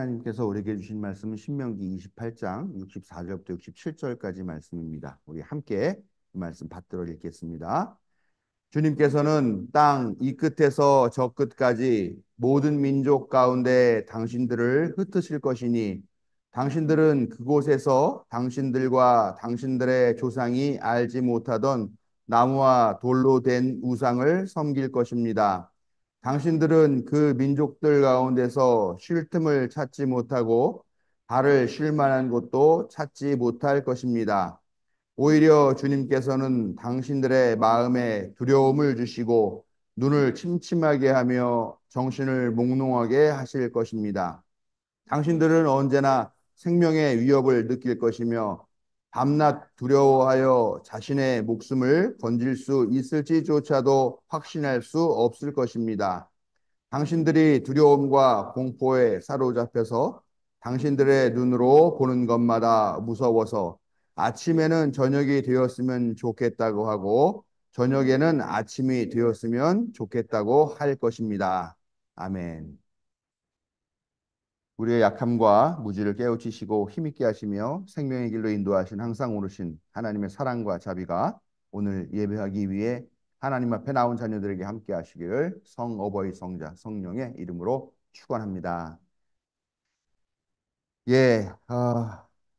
하나님께서 우리에게 주신 말씀은 신명기 28장 64절부터 67절까지 말씀입니다. 우리 함께 그 말씀 받들어 읽겠습니다. 주님께서는 땅 이 끝에서 저 끝까지 모든 민족 가운데 당신들을 흩으실 것이니 당신들은 그곳에서 당신들과 당신들의 조상이 알지 못하던 나무와 돌로 된 우상을 섬길 것입니다. 당신들은 그 민족들 가운데서 쉴 틈을 찾지 못하고 발을 쉴 만한 곳도 찾지 못할 것입니다. 오히려 주님께서는 당신들의 마음에 두려움을 주시고 눈을 침침하게 하며 정신을 몽롱하게 하실 것입니다. 당신들은 언제나 생명의 위협을 느낄 것이며 밤낮 두려워하여 자신의 목숨을 건질 수 있을지조차도 확신할 수 없을 것입니다. 당신들이 두려움과 공포에 사로잡혀서 당신들의 눈으로 보는 것마다 무서워서 아침에는 저녁이 되었으면 좋겠다고 하고 저녁에는 아침이 되었으면 좋겠다고 할 것입니다. 아멘. 우리의 약함과 무지를 깨우치시고 힘있게 하시며 생명의 길로 인도하신 항상 오르신 하나님의 사랑과 자비가 오늘 예배하기 위해 하나님 앞에 나온 자녀들에게 함께 하시기를 성어버이 성자 성령의 이름으로 축원합니다. 예,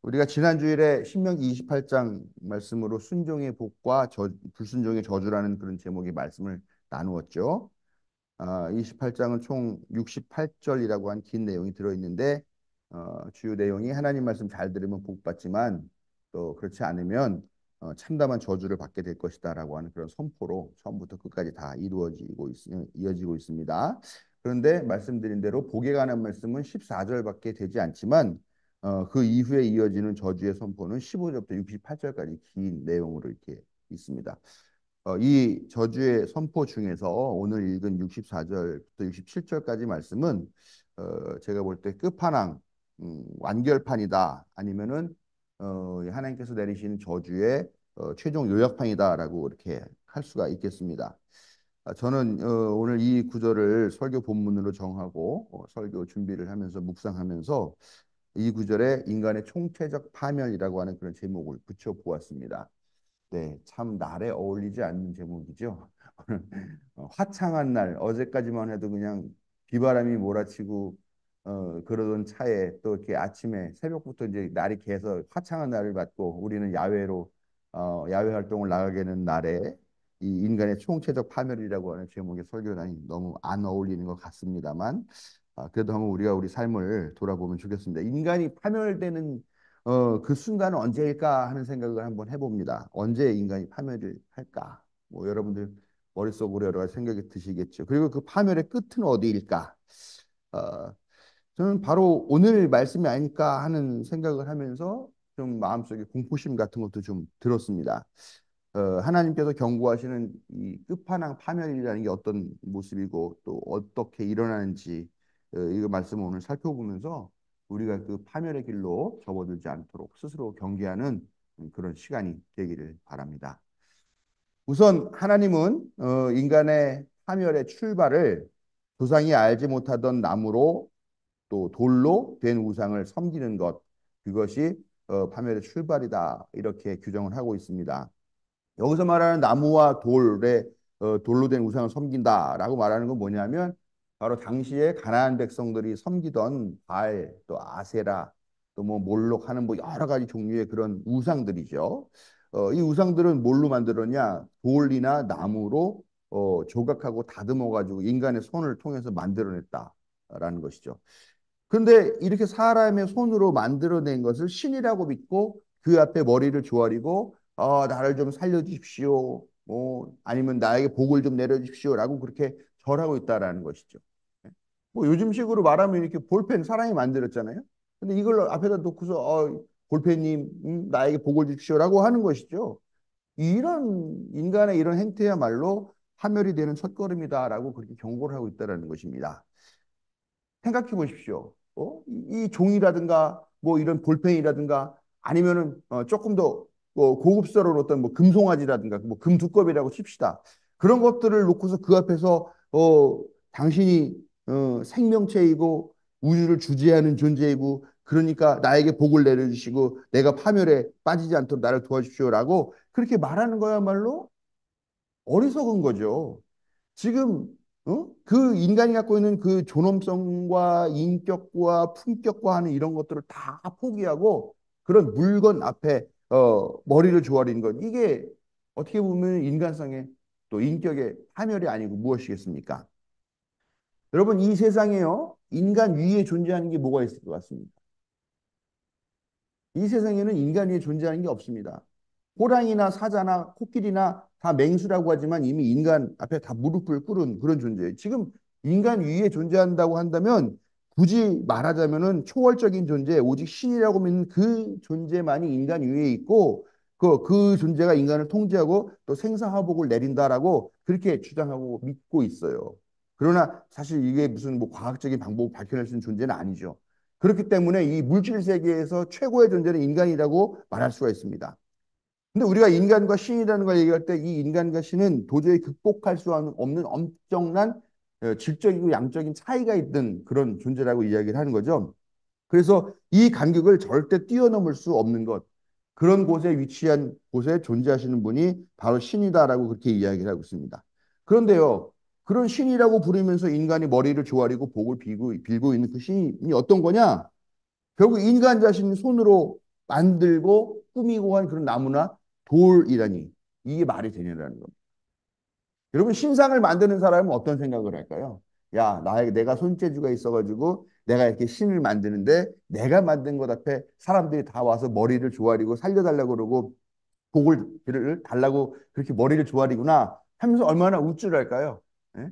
우리가 지난 주일에 신명기 28장 말씀으로 순종의 복과 불순종의 저주라는 그런 제목의 말씀을 나누었죠. 28장은 총 68절이라고 한 긴 내용이 들어있는데 주요 내용이 하나님 말씀 잘 들으면 복 받지만 또 그렇지 않으면 참담한 저주를 받게 될 것이다라고 하는 그런 선포로 처음부터 끝까지 다 이어지고 있습니다. 그런데 말씀드린 대로 복에 관한 말씀은 14절밖에 되지 않지만 그 이후에 이어지는 저주의 선포는 15절부터 68절까지 긴 내용으로 이렇게 있습니다. 이 저주의 선포 중에서 오늘 읽은 64절부터 67절까지 말씀은 제가 볼 때 끝판왕 완결판이다 아니면은 하나님께서 내리시는 저주의 최종 요약판이다라고 이렇게 할 수가 있겠습니다. 저는 오늘 이 구절을 설교 본문으로 정하고 설교 준비를 하면서 묵상하면서 이 구절에 인간의 총체적 파멸이라고 하는 그런 제목을 붙여 보았습니다. 네, 참 날에 어울리지 않는 제목이죠. 화창한 날, 어제까지만 해도 그냥 비바람이 몰아치고 그러던 차에 또 이렇게 아침에 새벽부터 이제 날이 개서 화창한 날을 맞고 우리는 야외로 야외 활동을 나가게 되는 날에 이 인간의 총체적 파멸이라고 하는 제목의 설교단이 너무 안 어울리는 것 같습니다만 그래도 한번 우리가 우리 삶을 돌아보면 좋겠습니다. 인간이 파멸되는 그 순간은 언제일까 하는 생각을 한번 해봅니다. 언제 인간이 파멸을 할까? 뭐 여러분들 머릿속으로 여러 가지 생각이 드시겠죠. 그리고 그 파멸의 끝은 어디일까? 어, 저는 바로 오늘 말씀이 아닐까 하는 생각을 하면서 좀 마음속에 공포심 같은 것도 좀 들었습니다. 하나님께서 경고하시는 이 끝판왕 파멸이라는 게 어떤 모습이고 또 어떻게 일어나는지 이거 말씀을 오늘 살펴보면서 우리가 그 파멸의 길로 접어들지 않도록 스스로 경계하는 그런 시간이 되기를 바랍니다. 우선 하나님은 인간의 파멸의 출발을 조상이 알지 못하던 나무로 또 돌로 된 우상을 섬기는 것 그것이 파멸의 출발이다 이렇게 규정을 하고 있습니다. 여기서 말하는 나무와 돌로 된 우상을 섬긴다라고 말하는 건 뭐냐면 바로 당시에 가나안 백성들이 섬기던 바알, 또 아세라, 또 뭐 몰록 하는 뭐 여러 가지 종류의 그런 우상들이죠. 이 우상들은 뭘로 만들었냐? 돌이나 나무로 조각하고 다듬어 가지고 인간의 손을 통해서 만들어냈다라는 것이죠. 그런데 이렇게 사람의 손으로 만들어낸 것을 신이라고 믿고 그 앞에 머리를 조아리고 나를 좀 살려주십시오. 뭐 아니면 나에게 복을 좀 내려주십시오라고 그렇게 절하고 있다라는 것이죠. 뭐 요즘식으로 말하면 이렇게 볼펜 사람이 만들었잖아요. 근데 이걸 앞에다 놓고서 볼펜님 나에게 복을 주십시오라고 하는 것이죠. 이런 인간의 이런 행태야말로 파멸이 되는 첫걸음이다라고 그렇게 경고를 하고 있다라는 것입니다. 생각해 보십시오. 이 종이라든가 뭐 이런 볼펜이라든가 아니면은 조금 더 고급스러운 어떤 뭐 금송아지라든가 뭐 금두꺼비라고 칩시다. 그런 것들을 놓고서 그 앞에서 당신이 생명체이고 우주를 주재하는 존재이고 그러니까 나에게 복을 내려주시고 내가 파멸에 빠지지 않도록 나를 도와주십시오라고 그렇게 말하는 거야말로 어리석은 거죠. 지금 그 인간이 갖고 있는 그 존엄성과 인격과 품격과 하는 이런 것들을 다 포기하고 그런 물건 앞에 머리를 조아리는 것 이게 어떻게 보면 인간성의 또 인격의 파멸이 아니고 무엇이겠습니까? 여러분 이 세상에요 인간 위에 존재하는 게 뭐가 있을 것 같습니까? 이 세상에는 인간 위에 존재하는 게 없습니다. 호랑이나 사자나 코끼리나 다 맹수라고 하지만 이미 인간 앞에 다 무릎을 꿇은 그런 존재예요. 지금 인간 위에 존재한다고 한다면 굳이 말하자면은 초월적인 존재, 오직 신이라고 믿는 그 존재만이 인간 위에 있고 그 존재가 인간을 통제하고 또 생사화복을 내린다라고 그렇게 주장하고 믿고 있어요. 그러나 사실 이게 무슨 뭐 과학적인 방법을 밝혀낼 수 있는 존재는 아니죠. 그렇기 때문에 이 물질 세계에서 최고의 존재는 인간이라고 말할 수가 있습니다. 근데 우리가 인간과 신이라는 걸 얘기할 때 이 인간과 신은 도저히 극복할 수 없는 엄청난 질적이고 양적인 차이가 있는 그런 존재라고 이야기를 하는 거죠. 그래서 이 간격을 절대 뛰어넘을 수 없는 것. 그런 곳에 위치한 곳에 존재하시는 분이 바로 신이다라고 그렇게 이야기를 하고 있습니다. 그런데요, 그런 신이라고 부르면서 인간이 머리를 조아리고 복을 빌고 있는 그 신이 어떤 거냐? 결국 인간 자신이 손으로 만들고 꾸미고 한 그런 나무나 돌이라니 이게 말이 되냐라는 겁니다. 여러분 신상을 만드는 사람은 어떤 생각을 할까요? 야, 내가 손재주가 있어가지고 내가 이렇게 신을 만드는데 내가 만든 것 앞에 사람들이 다 와서 머리를 조아리고 살려달라고 그러고 복을 달라고 그렇게 머리를 조아리구나 하면서 얼마나 우쭐할까요? 예?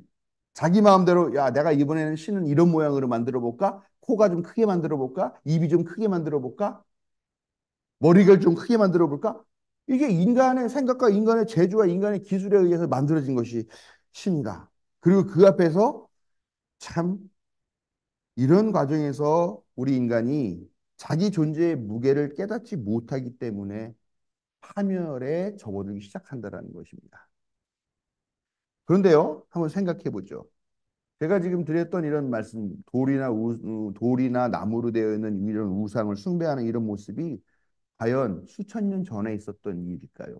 자기 마음대로 야 내가 이번에는 신은 이런 모양으로 만들어 볼까? 코가 좀 크게 만들어 볼까? 입이 좀 크게 만들어 볼까? 머리를 좀 크게 만들어 볼까? 이게 인간의 생각과 인간의 재주와 인간의 기술에 의해서 만들어진 것이 신이다. 그리고 그 앞에서 참 이런 과정에서 우리 인간이 자기 존재의 무게를 깨닫지 못하기 때문에 파멸에 접어들기 시작한다라는 것입니다. 그런데요, 한번 생각해 보죠. 제가 지금 드렸던 이런 말씀, 돌이나 나무로 되어 있는 이런 우상을 숭배하는 이런 모습이 과연 수천 년 전에 있었던 일일까요?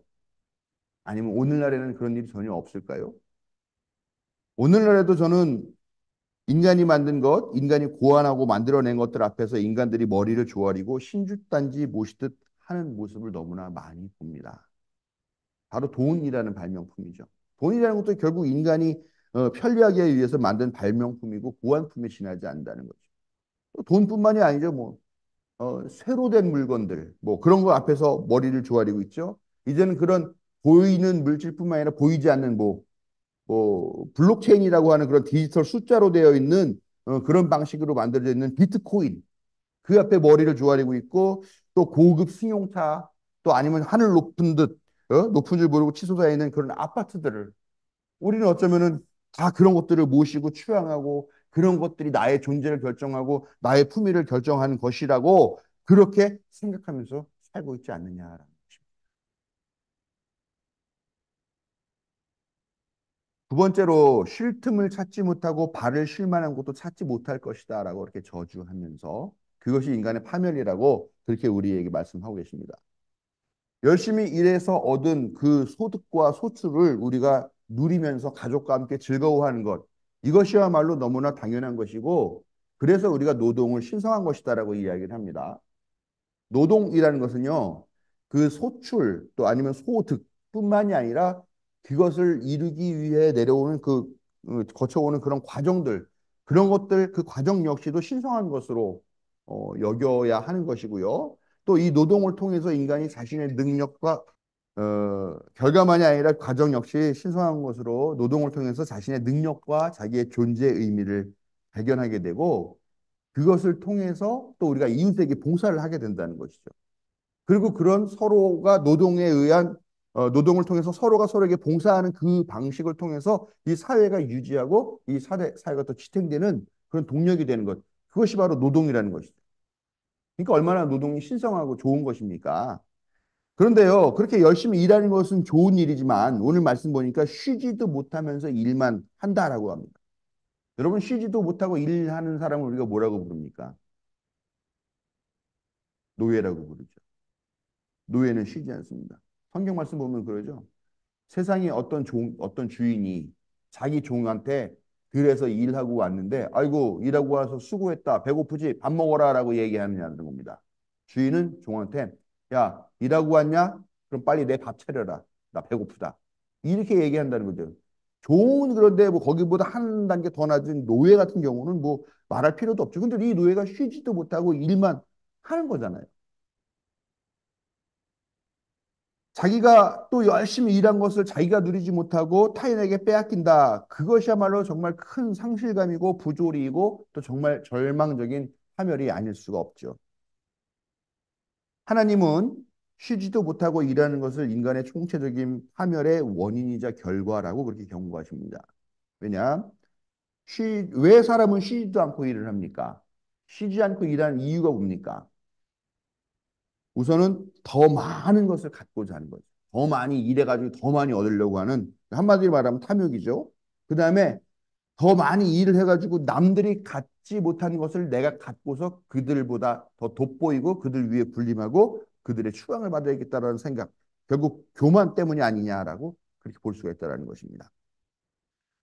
아니면 오늘날에는 그런 일이 전혀 없을까요? 오늘날에도 저는 인간이 만든 것, 인간이 고안하고 만들어낸 것들 앞에서 인간들이 머리를 조아리고 신주단지 모시듯 하는 모습을 너무나 많이 봅니다. 바로 돈이라는 발명품이죠. 돈이라는 것도 결국 인간이 편리하게 위해서 만든 발명품이고 고안품에 지나지 않는다는 거죠. 돈뿐만이 아니죠. 뭐 쇠로 된 물건들, 뭐 그런 거 앞에서 머리를 조아리고 있죠. 이제는 그런 보이는 물질뿐만 아니라 보이지 않는 블록체인이라고 하는 그런 디지털 숫자로 되어 있는 그런 방식으로 만들어져 있는 비트코인 그 앞에 머리를 조아리고 있고 또 고급 승용차 또 아니면 하늘 높은 듯 높은 줄 모르고 치솟아 있는 그런 아파트들을 우리는 어쩌면은 다 그런 것들을 모시고 추앙하고 그런 것들이 나의 존재를 결정하고 나의 품위를 결정하는 것이라고 그렇게 생각하면서 살고 있지 않느냐라는 것입니다. 두 번째로 쉴 틈을 찾지 못하고 발을 쉴 만한 곳도 찾지 못할 것이다라고 이렇게 저주하면서 그것이 인간의 파멸이라고 그렇게 우리에게 말씀하고 계십니다. 열심히 일해서 얻은 그 소득과 소출을 우리가 누리면서 가족과 함께 즐거워하는 것. 이것이야말로 너무나 당연한 것이고 그래서 우리가 노동을 신성한 것이다라고 이야기를 합니다. 노동이라는 것은요. 그 소출 또 아니면 소득뿐만이 아니라 그것을 이루기 위해 내려오는 거쳐오는 그런 과정들 그런 것들 그 과정 역시도 신성한 것으로 여겨야 하는 것이고요. 또 이 노동을 통해서 인간이 자신의 능력과 결과만이 아니라 과정 역시 신성한 것으로 노동을 통해서 자신의 능력과 자기의 존재의 의미를 발견하게 되고 그것을 통해서 또 우리가 이웃에게 봉사를 하게 된다는 것이죠. 그리고 그런 서로가 노동에 의한 노동을 통해서 서로가 서로에게 봉사하는 그 방식을 통해서 이 사회가 유지하고 이 사회가 또 지탱되는 그런 동력이 되는 것. 그것이 바로 노동이라는 것이죠. 그러니까 얼마나 노동이 신성하고 좋은 것입니까? 그런데요, 그렇게 열심히 일하는 것은 좋은 일이지만 오늘 말씀 보니까 쉬지도 못하면서 일만 한다라고 합니다. 여러분 쉬지도 못하고 일하는 사람을 우리가 뭐라고 부릅니까? 노예라고 부르죠. 노예는 쉬지 않습니다. 성경 말씀 보면 그러죠. 세상에 어떤 주인이 자기 종한테 들에서 일하고 왔는데, 아이고, 일하고 와서 수고했다. 배고프지? 밥 먹어라라고 얘기하느냐는 겁니다. 주인은 종한테, 야, 일하고 왔냐? 그럼 빨리 내 밥 차려라. 나 배고프다. 이렇게 얘기한다는 거죠. 종은 그런데 뭐 거기보다 한 단계 더 낮은 노예 같은 경우는 뭐 말할 필요도 없죠. 근데 이 노예가 쉬지도 못하고 일만 하는 거잖아요. 자기가 또 열심히 일한 것을 자기가 누리지 못하고 타인에게 빼앗긴다. 그것이야말로 정말 큰 상실감이고 부조리이고 또 정말 절망적인 파멸이 아닐 수가 없죠. 하나님은 쉬지도 못하고 일하는 것을 인간의 총체적인 파멸의 원인이자 결과라고 그렇게 경고하십니다. 왜냐? 왜 사람은 쉬지도 않고 일을 합니까? 쉬지 않고 일하는 이유가 뭡니까? 우선은 더 많은 것을 갖고자 하는 거죠. 더 많이 일해가지고 더 많이 얻으려고 하는, 한마디로 말하면 탐욕이죠. 그 다음에 더 많이 일을 해가지고 남들이 갖지 못한 것을 내가 갖고서 그들보다 더 돋보이고 그들 위에 군림하고 그들의 추앙을 받아야겠다라는 생각. 결국 교만 때문이 아니냐라고 그렇게 볼 수가 있다는 것입니다.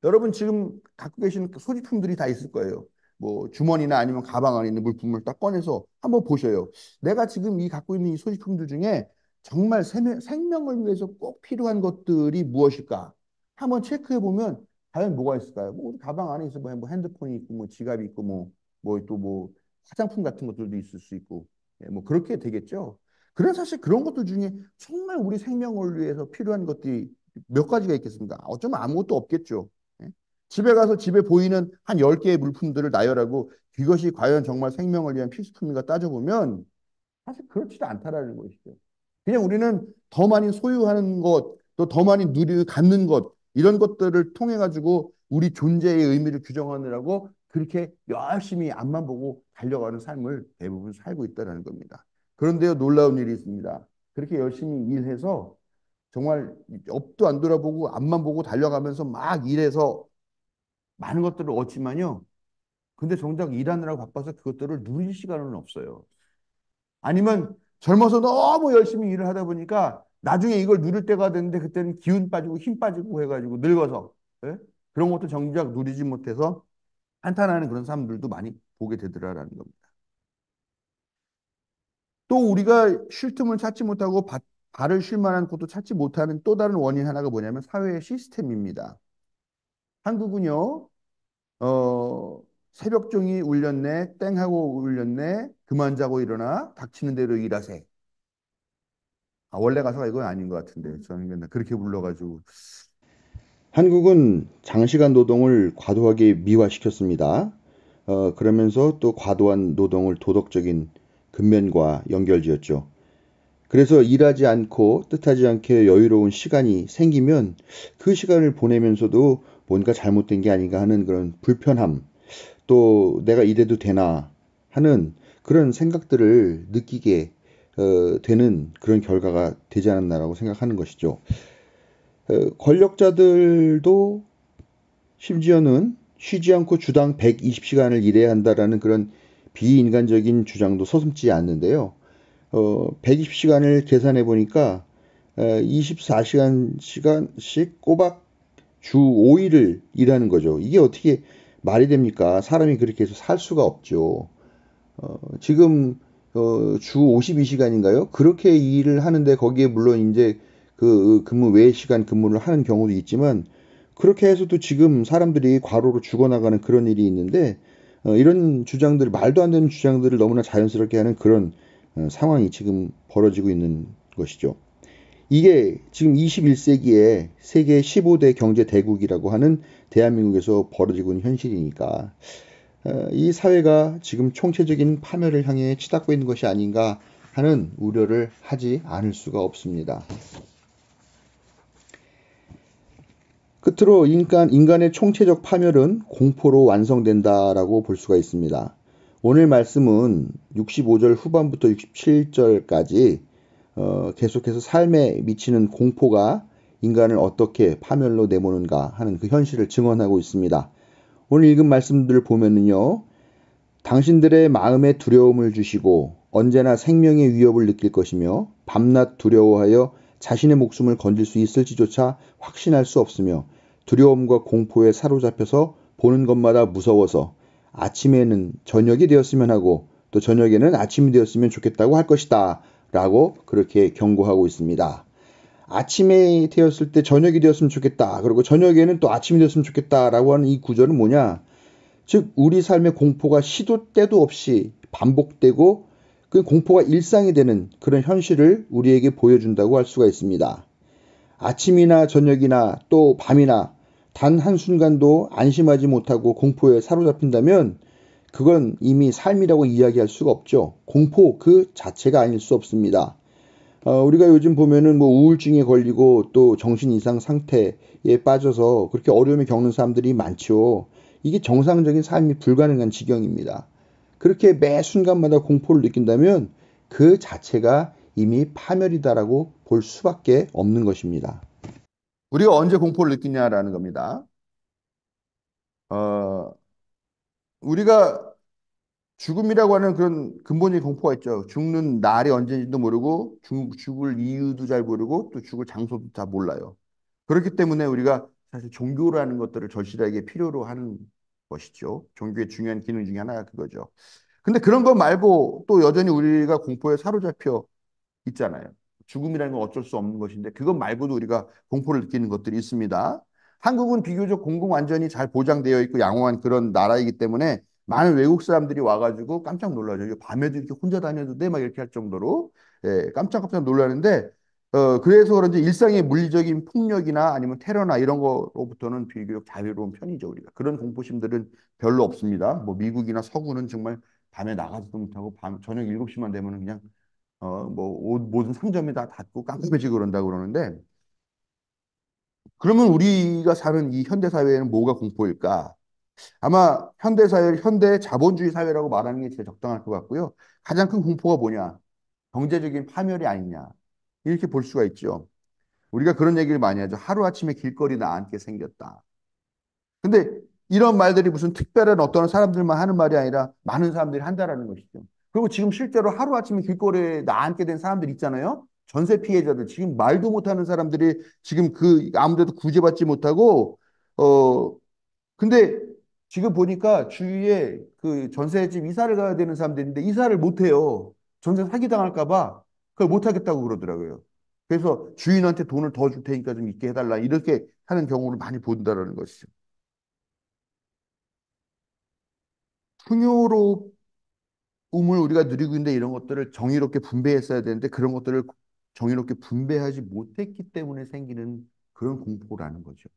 여러분 지금 갖고 계신 소지품들이 다 있을 거예요. 뭐 주머니나 아니면 가방 안에 있는 물품을 딱 꺼내서 한번 보셔요. 내가 지금 이 갖고 있는 이 소지품들 중에 정말 생명을 위해서 꼭 필요한 것들이 무엇일까? 한번 체크해 보면 과연 뭐가 있을까요? 뭐 우리 가방 안에 있어 뭐 핸드폰이 있고 뭐 지갑이 있고 뭐 또 뭐 화장품 같은 것들도 있을 수 있고 예, 뭐 그렇게 되겠죠. 그런 사실 그런 것들 중에 정말 우리 생명을 위해서 필요한 것들이 몇 가지가 있겠습니까? 어쩌면 아무것도 없겠죠. 예? 집에 가서 집에 보이는 한 10개의 물품들을 나열하고 이것이 과연 정말 생명을 위한 필수품인가 따져보면 사실 그렇지도 않다라는 것이죠. 그냥 우리는 더 많이 소유하는 것, 또 더 많이 갖는 것, 이런 것들을 통해 가지고 우리 존재의 의미를 규정하느라고 그렇게 열심히 앞만 보고 달려가는 삶을 대부분 살고 있다는 겁니다. 그런데요, 놀라운 일이 있습니다. 그렇게 열심히 일해서 정말 옆도 안 돌아보고 앞만 보고 달려가면서 막 일해서 많은 것들을 얻지만요. 근데 정작 일하느라고 바빠서 그것들을 누릴 시간은 없어요. 아니면 젊어서 너무 열심히 일을 하다 보니까 나중에 이걸 누릴 때가 됐는데 그때는 기운 빠지고 힘 빠지고 해가지고 늙어서 예? 그런 것도 정작 누리지 못해서 한탄하는 그런 사람들도 많이 보게 되더라라는 겁니다. 또 우리가 쉴 틈을 찾지 못하고 발을 쉴 만한 곳도 찾지 못하는 또 다른 원인 하나가 뭐냐면 사회의 시스템입니다. 한국은요, 새벽 종이 울렸네, 땡 하고 울렸네, 그만 자고 일어나, 닥치는 대로 일하세. 아, 원래 가사가 이건 아닌 것 같은데 저는 맨날 그렇게 불러가지고 한국은 장시간 노동을 과도하게 미화시켰습니다. 그러면서 또 과도한 노동을 도덕적인 근면과 연결지었죠. 그래서 일하지 않고 뜻하지 않게 여유로운 시간이 생기면 그 시간을 보내면서도 뭔가 잘못된 게 아닌가 하는 그런 불편함, 또 내가 이래도 되나 하는 그런 생각들을 느끼게 되는 그런 결과가 되지 않았나라고 생각하는 것이죠. 권력자들도 심지어는 쉬지 않고 주당 120시간을 일해야 한다라는 그런 비인간적인 주장도 서슴지 않는데요. 120시간을 계산해 보니까 24시간씩 꼬박 주 5일을 일하는 거죠. 이게 어떻게 말이 됩니까? 사람이 그렇게 해서 살 수가 없죠. 지금 주 52시간인가요? 그렇게 일을 하는데 거기에 물론 이제 그 근무 외 시간 근무를 하는 경우도 있지만 그렇게 해서도 지금 사람들이 과로로 죽어나가는 그런 일이 있는데 이런 주장들 말도 안 되는 주장들을 너무나 자연스럽게 하는 그런 상황이 지금 벌어지고 있는 것이죠. 이게 지금 21세기에 세계 15대 경제 대국이라고 하는 대한민국에서 벌어지고 있는 현실이니까 이 사회가 지금 총체적인 파멸을 향해 치닫고 있는 것이 아닌가 하는 우려를 하지 않을 수가 없습니다. 끝으로 인간의 총체적 파멸은 공포로 완성된다라고 볼 수가 있습니다. 오늘 말씀은 65절 후반부터 67절까지 계속해서 삶에 미치는 공포가 인간을 어떻게 파멸로 내모는가 하는 그 현실을 증언하고 있습니다. 오늘 읽은 말씀들을 보면은요. 당신들의 마음에 두려움을 주시고 언제나 생명의 위협을 느낄 것이며 밤낮 두려워하여 자신의 목숨을 건질 수 있을지조차 확신할 수 없으며 두려움과 공포에 사로잡혀서 보는 것마다 무서워서 아침에는 저녁이 되었으면 하고 또 저녁에는 아침이 되었으면 좋겠다고 할 것이다 라고 그렇게 경고하고 있습니다. 아침에 되었을 때 저녁이 되었으면 좋겠다. 그리고 저녁에는 또 아침이 되었으면 좋겠다라고 하는 이 구절은 뭐냐? 즉 우리 삶의 공포가 시도 때도 없이 반복되고 그 공포가 일상이 되는 그런 현실을 우리에게 보여준다고 할 수가 있습니다. 아침이나 저녁이나 또 밤이나 단 한순간도 안심하지 못하고 공포에 사로잡힌다면 그건 이미 삶이라고 이야기할 수가 없죠. 공포 그 자체가 아닐 수 없습니다. 우리가 요즘 보면은 뭐 우울증에 걸리고 또 정신 이상 상태에 빠져서 그렇게 어려움을 겪는 사람들이 많죠. 이게 정상적인 삶이 불가능한 지경입니다. 그렇게 매 순간마다 공포를 느낀다면 그 자체가 이미 파멸이다라고 볼 수밖에 없는 것입니다. 우리가 언제 공포를 느끼냐라는 겁니다. 어, 우리가 죽음이라고 하는 그런 근본적인 공포가 있죠. 죽는 날이 언제인지도 모르고 죽을 이유도 잘 모르고 또 죽을 장소도 다 몰라요. 그렇기 때문에 우리가 사실 종교라는 것들을 절실하게 필요로 하는 것이죠. 종교의 중요한 기능 중에 하나가 그거죠. 근데 그런 거 말고 또 여전히 우리가 공포에 사로잡혀 있잖아요. 죽음이라는 건 어쩔 수 없는 것인데 그것 말고도 우리가 공포를 느끼는 것들이 있습니다. 한국은 비교적 공공 안전이 잘 보장되어 있고 양호한 그런 나라이기 때문에 많은 외국 사람들이 와가지고 깜짝 놀라죠. 밤에도 이렇게 혼자 다녀도 돼? 막 이렇게 할 정도로 깜짝깜짝 놀라는데 그래서 그런지 일상의 물리적인 폭력이나 아니면 테러나 이런 거로부터는 비교적 자유로운 편이죠. 우리가 그런 공포심들은 별로 없습니다. 뭐 미국이나 서구는 정말 밤에 나가지도 못하고 저녁 7시만 되면은 그냥 뭐 모든 상점이 다 닫고 깜깜해지고 그런다고 그러는데 그러면 우리가 사는 이 현대 사회에는 뭐가 공포일까? 아마 현대 사회, 현대 자본주의 사회라고 말하는 게 제일 적당할 것 같고요. 가장 큰 공포가 뭐냐? 경제적인 파멸이 아니냐? 이렇게 볼 수가 있죠. 우리가 그런 얘기를 많이 하죠. 하루아침에 길거리 나앉게 생겼다. 근데 이런 말들이 무슨 특별한 어떤 사람들만 하는 말이 아니라 많은 사람들이 한다라는 것이죠. 그리고 지금 실제로 하루아침에 길거리에 나앉게 된 사람들 있잖아요. 전세 피해자들, 지금 말도 못하는 사람들이 지금 그 아무데도 구제받지 못하고, 근데 지금 보니까 주위에 그 전세집 이사를 가야 되는 사람들인데 이사를 못 해요. 전세 사기당할까 봐 그걸 못 하겠다고 그러더라고요. 그래서 주인한테 돈을 더 줄 테니까 좀 있게 해달라. 이렇게 하는 경우를 많이 본다라는 것이죠. 풍요로움을 우리가 누리고 있는데 이런 것들을 정의롭게 분배했어야 되는데 그런 것들을 정의롭게 분배하지 못했기 때문에 생기는 그런 공포라는 거죠.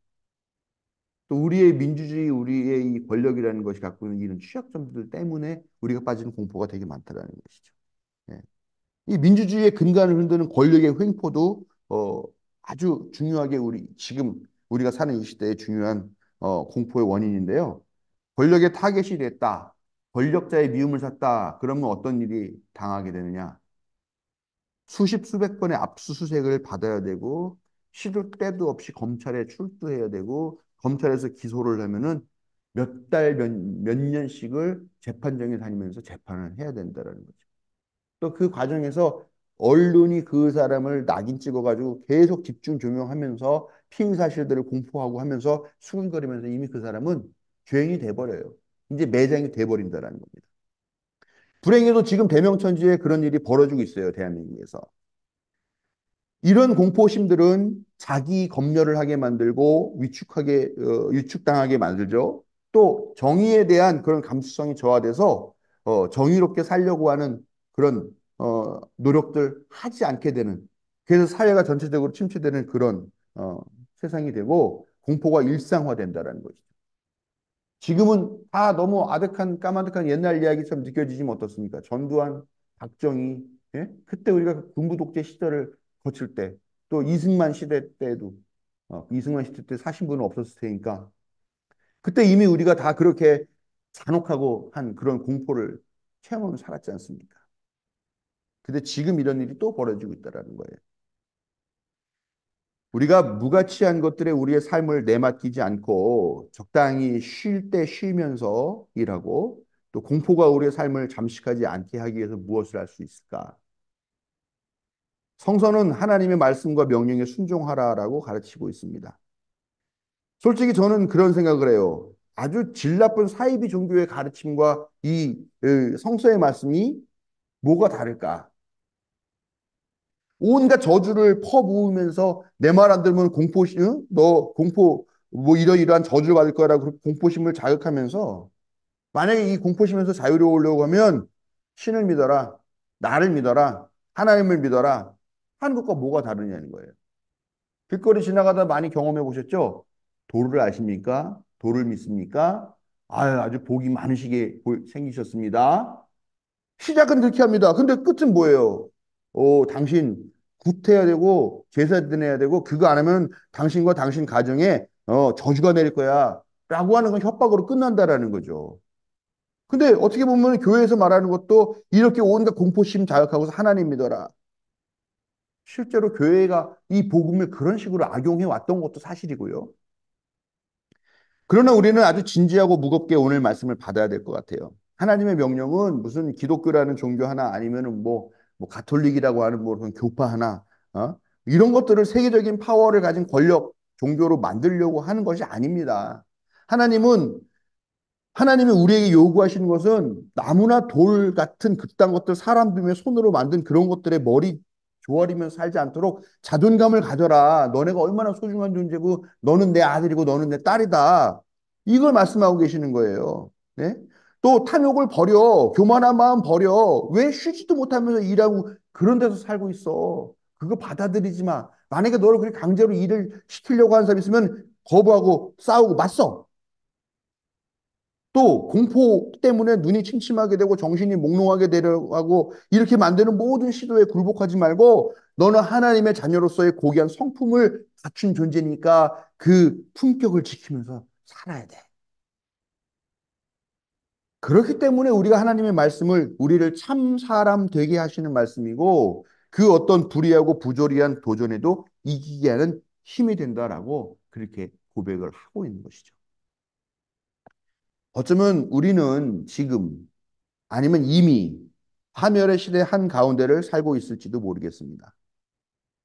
또 우리의 민주주의, 우리의 이 권력이라는 것이 갖고 있는 이런 취약점들 때문에 우리가 빠지는 공포가 되게 많다라는 것이죠. 예. 이 민주주의의 근간을 흔드는 권력의 횡포도 아주 중요하게 우리 지금 우리가 사는 이 시대의 중요한 공포의 원인인데요. 권력의 타겟이 됐다. 권력자의 미움을 샀다. 그러면 어떤 일이 당하게 되느냐? 수십 수백 번의 압수수색을 받아야 되고 시도 때도 없이 검찰에 출두해야 되고 검찰에서 기소를 하면은 몇 년씩을 재판정에 다니면서 재판을 해야 된다라는 거죠. 또 그 과정에서 언론이 그 사람을 낙인 찍어가지고 계속 집중 조명하면서 피의 사실들을 공포하고 하면서 수군거리면서 이미 그 사람은 죄인이 돼버려요. 이제 매장이 돼버린다라는 겁니다. 불행히도 지금 대명천지에 그런 일이 벌어지고 있어요. 대한민국에서. 이런 공포심들은 자기 검열을 하게 만들고 위축당하게 만들죠. 또 정의에 대한 그런 감수성이 저하돼서 정의롭게 살려고 하는 그런 노력들 하지 않게 되는 그래서 사회가 전체적으로 침체되는 그런 세상이 되고 공포가 일상화된다라는 거죠. 지금은 다 너무 아득한 까마득한 옛날 이야기처럼 느껴지지면 어떻습니까? 전두환, 박정희, 예? 그때 우리가 그 군부 독재 시절을 거칠 때, 또 이승만 시대 때도 이승만 시대 때 사신 분은 없었을 테니까 그때 이미 우리가 다 그렇게 잔혹하고 한 그런 공포를 체험하면서 살았지 않습니까? 근데 지금 이런 일이 또 벌어지고 있다라는 거예요. 우리가 무가치한 것들에 우리의 삶을 내맡기지 않고 적당히 쉴 때 쉬면서 일하고 또 공포가 우리의 삶을 잠식하지 않게 하기 위해서 무엇을 할 수 있을까? 성서는 하나님의 말씀과 명령에 순종하라라고 가르치고 있습니다. 솔직히 저는 그런 생각을 해요. 아주 질 나쁜 사이비 종교의 가르침과 이 성서의 말씀이 뭐가 다를까? 온갖 저주를 퍼부으면서 내 말 안 들으면 공포심, 응? 너 공포 뭐 이러이러한 저주를 받을 거라고 공포심을 자극하면서 만약에 이 공포심에서 자유로우려고 하면 신을 믿어라, 나를 믿어라, 하나님을 믿어라 하는 것과 뭐가 다르냐는 거예요. 길거리 지나가다 많이 경험해 보셨죠? 도를 아십니까? 도를 믿습니까? 아유, 아주 복이 많으시게 생기셨습니다. 시작은 그렇게 합니다. 근데 끝은 뭐예요? 당신 구태해야 되고 제사 지내야 되고 그거 안 하면 당신과 당신 가정에 저주가 내릴 거야. 라고 하는 건 협박으로 끝난다라는 거죠. 근데 어떻게 보면 교회에서 말하는 것도 이렇게 온갖 공포심 자극하고서 하나님 믿어라. 실제로 교회가 이 복음을 그런 식으로 악용해 왔던 것도 사실이고요. 그러나 우리는 아주 진지하고 무겁게 오늘 말씀을 받아야 될 것 같아요. 하나님의 명령은 무슨 기독교라는 종교 하나 아니면은 뭐 가톨릭이라고 하는 뭐 그런 교파 하나, 이런 것들을 세계적인 파워를 가진 권력 종교로 만들려고 하는 것이 아닙니다. 하나님은 하나님이 우리에게 요구하시는 것은 나무나 돌 같은 그딴 것들 사람들의 손으로 만든 그런 것들에 머리 조아리면서 살지 않도록 자존감을 가져라. 너네가 얼마나 소중한 존재고 너는 내 아들이고 너는 내 딸이다. 이걸 말씀하고 계시는 거예요. 네? 또 탐욕을 버려. 교만한 마음 버려. 왜 쉬지도 못하면서 일하고 그런 데서 살고 있어. 그거 받아들이지 마. 만약에 너를 그렇게 강제로 일을 시키려고 하는 사람이 있으면 거부하고 싸우고 맞서. 또 공포 때문에 눈이 침침하게 되고 정신이 몽롱하게 되려고 이렇게 만드는 모든 시도에 굴복하지 말고 너는 하나님의 자녀로서의 고귀한 성품을 갖춘 존재니까 그 품격을 지키면서 살아야 돼. 그렇기 때문에 우리가 하나님의 말씀을 우리를 참 사람 되게 하시는 말씀이고 그 어떤 불의하고 부조리한 도전에도 이기게 하는 힘이 된다라고 그렇게 고백을 하고 있는 것이죠. 어쩌면 우리는 지금 아니면 이미 파멸의 시대 한 가운데를 살고 있을지도 모르겠습니다.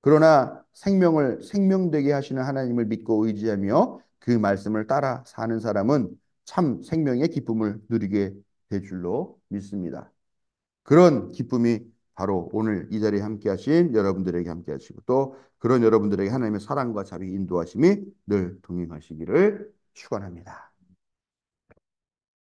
그러나 생명을 생명되게 하시는 하나님을 믿고 의지하며 그 말씀을 따라 사는 사람은 참 생명의 기쁨을 누리게 될 줄로 믿습니다. 그런 기쁨이 바로 오늘 이 자리에 함께 하신 여러분들에게 함께 하시고 또 그런 여러분들에게 하나님의 사랑과 자비 인도하심이 늘 동행하시기를 축원합니다.